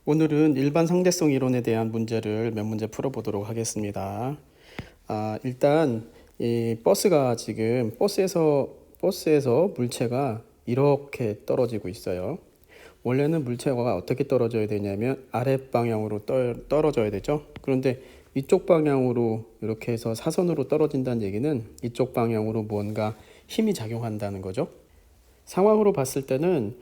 오늘은 일반 상대성 이론에 대한 문제를 몇 문제 풀어보도록 하겠습니다. 일단 이 버스가 지금 버스에서 물체가 이렇게 떨어지고 있어요. 원래는 물체가 어떻게 떨어져야 되냐면 아래 방향으로 떨어져야 되죠. 그런데 이쪽 방향으로 이렇게 해서 사선으로 떨어진다는 얘기는 이쪽 방향으로 뭔가 힘이 작용한다는 거죠. 상황으로 봤을 때는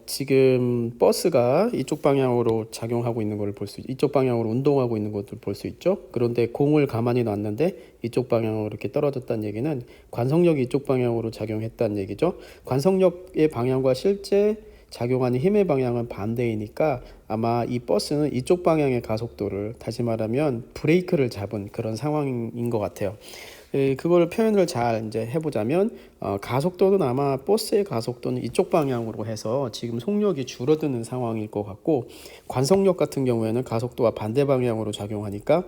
지금 버스가 이쪽 방향으로 작용하고 있는 걸 볼 수, 이쪽 방향으로 운동하고 있는 것을 볼 수 있죠. 그런데 공을 가만히 놨는데 이쪽 방향으로 이렇게 떨어졌다는 얘기는 관성력이 이쪽 방향으로 작용했다는 얘기죠. 관성력의 방향과 실제 작용하는 힘의 방향은 반대이니까 아마 이 버스는 이쪽 방향의 가속도를, 다시 말하면 브레이크를 잡은 그런 상황인 것 같아요. 그걸 표현을 잘 이제 해보자면 가속도는 아마 버스의 가속도는 이쪽 방향으로 해서 지금 속력이 줄어드는 상황일 것 같고, 관성력 같은 경우에는 가속도와 반대 방향으로 작용하니까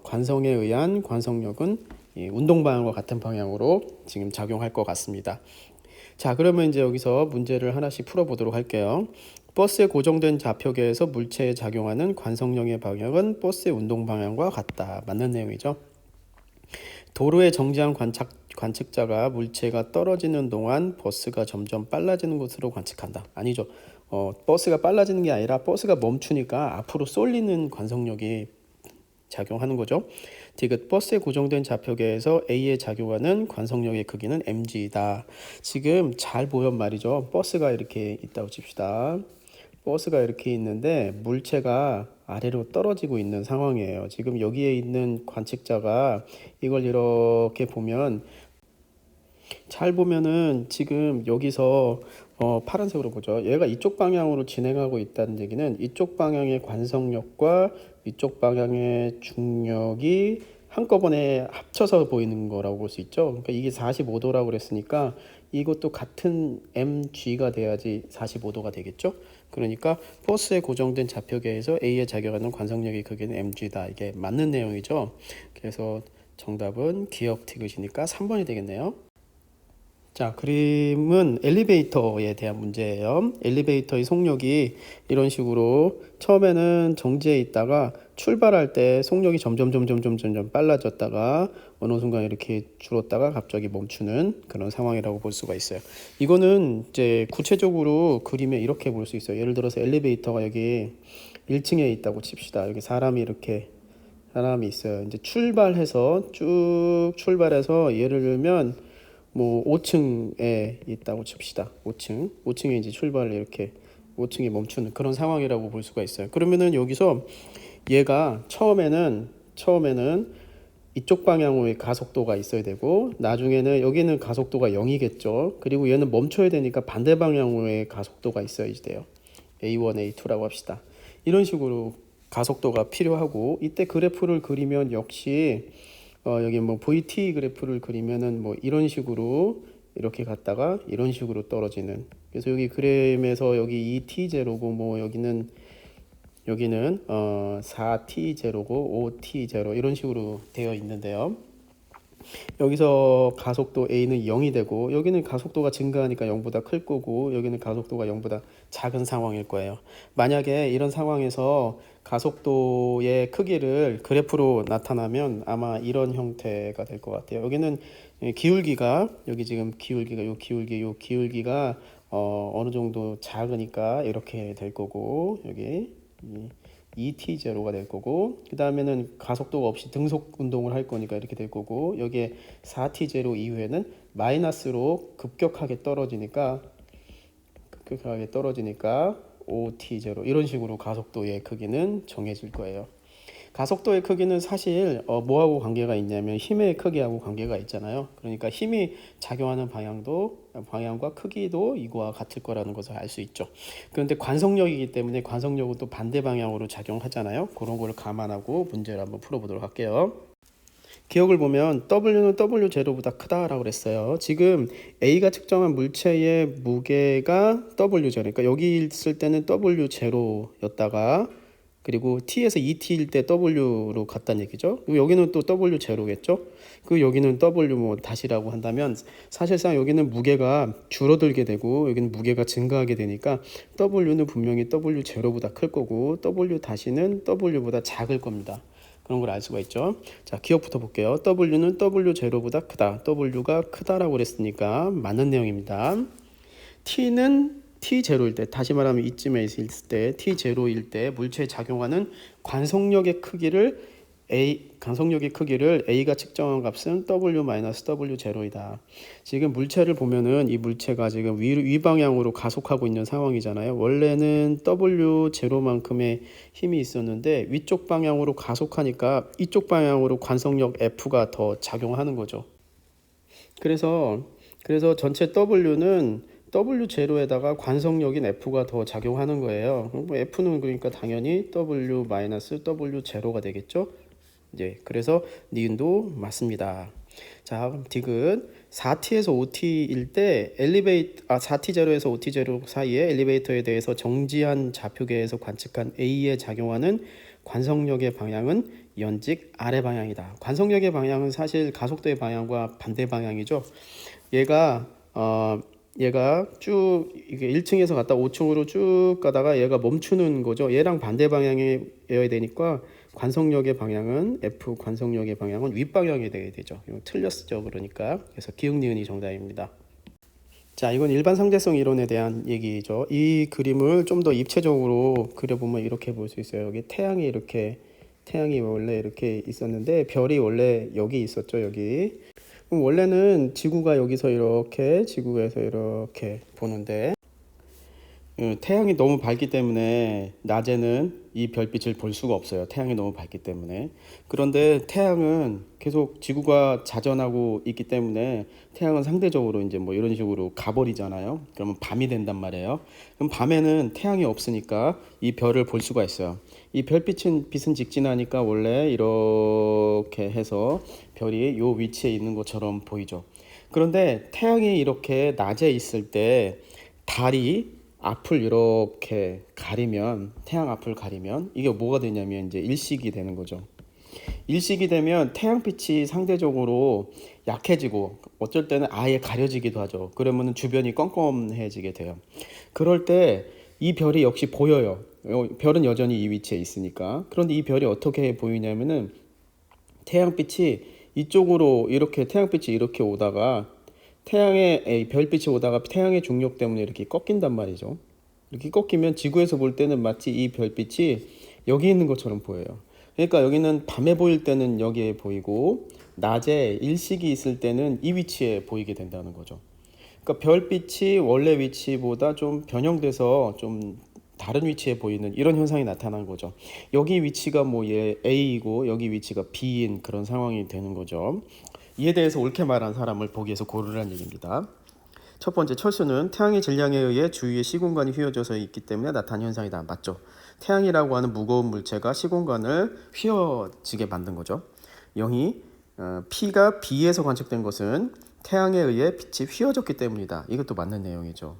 관성에 의한 관성력은 이 운동 방향과 같은 방향으로 지금 작용할 것 같습니다. 자, 그러면 이제 여기서 문제를 하나씩 풀어보도록 할게요. 버스의 고정된 좌표계에서 물체에 작용하는 관성력의 방향은 버스의 운동 방향과 같다. 맞는 내용이죠. 도로에 정지한 관측자가 물체가 떨어지는 동안 버스가 점점 빨라지는 것으로 관측한다. 아니죠. 버스가 빨라지는 게 아니라 버스가 멈추니까 앞으로 쏠리는 관성력이 작용하는 거죠. 디귿 버스에 고정된 좌표계에서 A에 작용하는 관성력의 크기는 mg다. 지금 잘 보면 말이죠. 버스가 이렇게 있다고 칩시다. 버스가 이렇게 있는데 물체가 아래로 떨어지고 있는 상황이에요. 지금 여기에 있는 관측자가 이걸 이렇게 보면, 잘 보면은 지금 여기서 파란색으로 보죠. 얘가 이쪽 방향으로 진행하고 있다는 얘기는 이쪽 방향의 관성력과 이쪽 방향의 중력이 한꺼번에 합쳐서 보이는 거라고 볼 수 있죠. 그러니까 이게 45도라고 그랬으니까 이것도 같은 mg가 돼야지 45도가 되겠죠. 그러니까 버스에 고정된 좌표계에서 A에 작용하는 관성력의 크기는 mg다. 이게 맞는 내용이죠. 그래서 정답은 기역 티귿이니까 3번이 되겠네요. 자, 그림은 엘리베이터에 대한 문제예요. 엘리베이터의 속력이 이런 식으로 처음에는 정지해 있다가 출발할 때 속력이 점점 빨라졌다가 어느 순간 이렇게 줄었다가 갑자기 멈추는 그런 상황이라고 볼 수가 있어요. 이거는 이제 구체적으로 그림에 이렇게 볼 수 있어요. 예를 들어서 엘리베이터가 여기 1층에 있다고 칩시다. 여기 사람이 있어요. 이제 쭉 출발해서 예를 들면 뭐 5층에 있다고 칩시다. 5층에 이제 출발을 이렇게 5층에 멈추는 그런 상황이라고 볼 수가 있어요. 그러면은 여기서 얘가 처음에는 이쪽 방향의 가속도가 있어야 되고, 나중에는 여기는 가속도가 0이겠죠. 그리고 얘는 멈춰야 되니까 반대 방향의 가속도가 있어야지 돼요. A1, A2라고 합시다. 이런 식으로 가속도가 필요하고, 이때 그래프를 그리면 역시 여기 뭐 VT 그래프를 그리면은 뭐 이런 식으로 이렇게 갔다가 이런 식으로 떨어지는, 그래서 여기 그램에서 여기 2t0고 뭐 여기는 4t0고 5t0 이런 식으로 되어 있는데요. 여기서 가속도 A는 0이 되고, 여기는 가속도가 증가하니까 0보다 클 거고, 여기는 가속도가 0보다 작은 상황일 거예요. 만약에 이런 상황에서 가속도의 크기를 그래프로 나타나면 아마 이런 형태가 될 것 같아요. 여기는 기울기가, 여기 지금 요 기울기가 어느 정도 작으니까 이렇게 될 거고, 여기 2t0가 될 거고, 그 다음에는 가속도가 없이 등속 운동을 할 거니까 이렇게 될 거고, 여기에 4t0 이후에는 마이너스로 급격하게 떨어지니까 5t0 이런 식으로 가속도의 크기는 정해질 거예요. 가속도의 크기는 사실 뭐하고 관계가 있냐면 힘의 크기하고 관계가 있잖아요. 그러니까 힘이 작용하는 방향과 크기도 이거와 같을 거라는 것을 알 수 있죠. 그런데 관성력이기 때문에 관성력은 또 반대 방향으로 작용하잖아요. 그런 걸 감안하고 문제를 한번 풀어보도록 할게요. 기억을 보면 W는 W0보다 크다라고 그랬어요. 지금 A가 측정한 물체의 무게가 W0, 그러니까 여기 있을 때는 W0였다가 그리고 t에서 2t일 때 w로 갔다는 얘기죠. 여기는 또 w 제로겠죠. 그 여기는 w 뭐 다시라고 한다면 사실상 여기는 무게가 줄어들게 되고 여기는 무게가 증가하게 되니까 w는 분명히 w 제로보다 클 거고 w 다시는 w보다 작을 겁니다. 그런 걸 알 수가 있죠. 자, 기억부터 볼게요. w는 w 제로보다 크다. w가 크다라고 그랬으니까 맞는 내용입니다. t는 t0일 때, 다시 말하면 이쯤에 있을 때 t0일 때 물체에 작용하는 관성력의 크기를 A가 측정한 값은 W-W0이다. 지금 물체를 보면은 이 물체가 지금 위 방향으로 가속하고 있는 상황이잖아요. 원래는 W0만큼의 힘이 있었는데 위쪽 방향으로 가속하니까 이쪽 방향으로 관성력 F가 더 작용하는 거죠. 그래서 전체 W는 W0에다가 관성력인 F가 더 작용하는 거예요. F는 그러니까 당연히 W-W0가 되겠죠. 예, 그래서 니은도 맞습니다. 자, 그럼 디귿 4t에서 5t일 때 4t0에서 5t0 사이에 엘리베이터에 대해서 정지한 좌표계에서 관측한 A에 작용하는 관성력의 방향은 연직 아래 방향이다. 관성력의 방향은 사실 가속도의 방향과 반대 방향이죠. 얘가 쭉 이게 1층에서 갔다 5층으로 쭉 가다가 얘가 멈추는 거죠. 얘랑 반대 방향이어야 되니까 관성력의 방향은 F 관성력의 방향은 윗방향이 되게 되죠. 이거 틀렸죠. 그러니까 그래서 기역 니은이 정답입니다. 자, 이건 일반 상대성 이론에 대한 얘기죠. 이 그림을 좀 더 입체적으로 그려보면 이렇게 볼 수 있어요. 여기 태양이 원래 이렇게 있었는데 별이 원래 여기 있었죠. 여기. 그럼 원래는 지구가 여기서 이렇게 지구에서 이렇게 보는데 태양이 너무 밝기 때문에 낮에는 이 별빛을 볼 수가 없어요. 태양이 너무 밝기 때문에. 그런데 태양은 계속 지구가 자전하고 있기 때문에 태양은 상대적으로 이제 뭐 이런 식으로 가버리잖아요. 그러면 밤이 된단 말이에요. 그럼 밤에는 태양이 없으니까 이 별을 볼 수가 있어요. 이 빛은 직진하니까 원래 이렇게 해서 별이 요 위치에 있는 것처럼 보이죠. 그런데 태양이 이렇게 낮에 있을 때 달이 앞을 이렇게 가리면, 태양 앞을 가리면 이게 뭐가 되냐면 이제 일식이 되는 거죠. 일식이 되면 태양빛이 상대적으로 약해지고 어쩔 때는 아예 가려지기도 하죠. 그러면 주변이 껌껌해지게 돼요. 그럴 때 이 별이 역시 보여요. 별은 여전히 이 위치에 있으니까. 그런데 이 별이 어떻게 보이냐면은 태양빛이 이쪽으로 이렇게 태양빛이 이렇게 오다가 별빛이 오다가 태양의 중력 때문에 이렇게 꺾인단 말이죠. 이렇게 꺾이면 지구에서 볼 때는 마치 이 별빛이 여기 있는 것처럼 보여요. 그러니까 여기는 밤에 보일 때는 여기에 보이고 낮에 일식이 있을 때는 이 위치에 보이게 된다는 거죠. 그러니까 별빛이 원래 위치보다 좀 변형돼서 좀 다른 위치에 보이는 이런 현상이 나타난 거죠. 여기 위치가 뭐 A이고 여기 위치가 B인 그런 상황이 되는 거죠. 이에 대해서 옳게 말한 사람을 보기에서 고르라는 얘기입니다. 첫 번째, 철수는 태양의 질량에 의해 주위의 시공간이 휘어져서 있기 때문에 나타난 현상이다. 맞죠? 태양이라고 하는 무거운 물체가 시공간을 휘어지게 만든 거죠. 0이 P가 B에서 관측된 것은 태양에 의해 빛이 휘어졌기 때문이다. 이것도 맞는 내용이죠.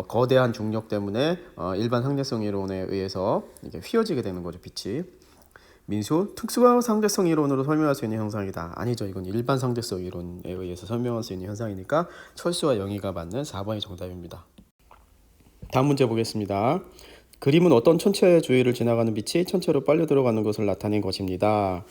거대한 중력 때문에 일반 상대성 이론에 의해서 이게 휘어지게 되는 거죠. 빛이. 민수, 특수한 상대성 이론으로 설명할 수 있는 현상이다. 아니죠. 이건 일반 상대성 이론에 의해서 설명할 수 있는 현상이니까 철수와 영희가 맞는 4번이 정답입니다. 다음 문제 보겠습니다. 그림은 어떤 천체의 주위를 지나가는 빛이 천체로 빨려 들어가는 것을 나타낸 것입니다.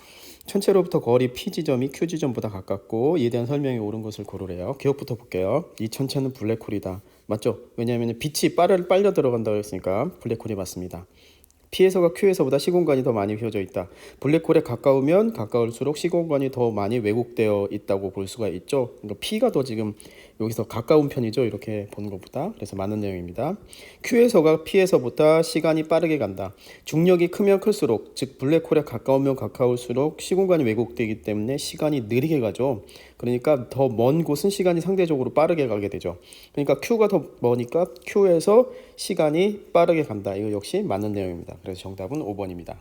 천체로부터 거리 P 지점이 Q 지점보다 가깝고 이에 대한 설명이 옳은 것을 고르래요. 기억부터 볼게요. 이 천체는 블랙홀이다. 맞죠? 왜냐하면 빛이 빨려 들어간다고 했으니까 블랙홀이 맞습니다. P에서가 Q에서보다 시공간이 더 많이 휘어져 있다. 블랙홀에 가까우면 가까울수록 시공간이 더 많이 왜곡되어 있다고 볼 수가 있죠. 그러니까 P가 더 지금 여기서 가까운 편이죠. 이렇게 보는 것보다. 그래서 맞는 내용입니다. Q에서가 P에서보다 시간이 빠르게 간다. 중력이 크면 클수록, 즉 블랙홀에 가까우면 가까울수록 시공간이 왜곡되기 때문에 시간이 느리게 가죠. 그러니까 더 먼 곳은 시간이 상대적으로 빠르게 가게 되죠. 그러니까 Q가 더 머니까 Q에서 시간이 빠르게 간다. 이거 역시 맞는 내용입니다. 그래서 정답은 5번입니다.